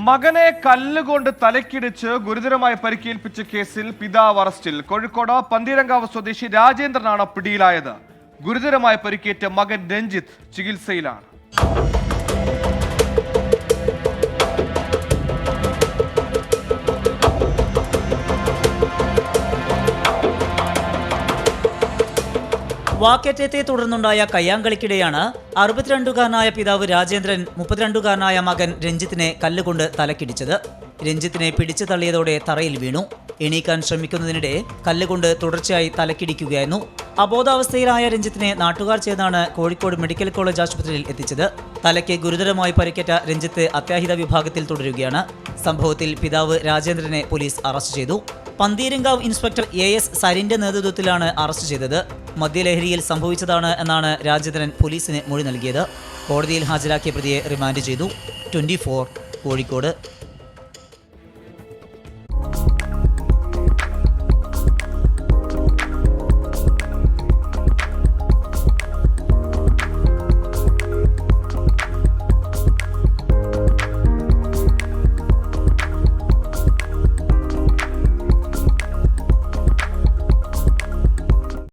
മകനെ കല്ലുകൊണ്ട് തലക്കിടിച്ച് ഗുരുതരമായി പരിക്കേൽപ്പിച്ച കേസിൽ പിതാവ് അറസ്റ്റിൽ. കോഴിക്കോട് പന്തീരങ്കാവ് സ്വദേശി രാജേന്ദ്രനാണ് പിടിയിലായത്. ഗുരുതരമായി പരിക്കേറ്റ മകൻ രഞ്ജിത്ത് ചികിത്സയിലാണ്. വാക്കേറ്റത്തെ തുടർന്നുണ്ടായ കയ്യാങ്കളിക്കിടെയാണ് 62കാരനായ പിതാവ് രാജേന്ദ്രൻ 32കാരനായ മകൻ രഞ്ജിത്തിനെ കല്ലുകൊണ്ട് തലക്കിടിച്ചത്. രഞ്ജിത്തിനെ പിടിച്ചു തള്ളിയതോടെ തറയിൽ വീണു. എണീക്കാൻ ശ്രമിക്കുന്നതിനിടെ കല്ലുകൊണ്ട് തുടർച്ചയായി തലക്കിടിക്കുകയായിരുന്നു. അബോധാവസ്ഥയിലായ രഞ്ജിത്തിനെ നാട്ടുകാർ ചേർന്നാണ് കോഴിക്കോട് മെഡിക്കൽ കോളേജ് ആശുപത്രിയിൽ എത്തിച്ചത്. തലയ്ക്ക് ഗുരുതരമായി പരിക്കേറ്റ രഞ്ജിത്ത് അത്യാഹിത വിഭാഗത്തിൽ തുടരുകയാണ്. സംഭവത്തിൽ പിതാവ് രാജേന്ദ്രനെ പോലീസ് അറസ്റ്റ് ചെയ്തു. പന്തീരങ്കാവ് ഇൻസ്പെക്ടർ AS സരിന്റെ നേതൃത്വത്തിലാണ് അറസ്റ്റ് ചെയ്തത്. മദ്യലഹരിയിൽ സംഭവിച്ചതാണ് എന്നാണ് രാജേന്ദ്രൻ പോലീസിന് മൊഴി നൽകിയത്. കോടതിയിൽ ഹാജരാക്കിയ പ്രതിയെ റിമാൻഡ് ചെയ്തു. 24 കോഴിക്കോട്.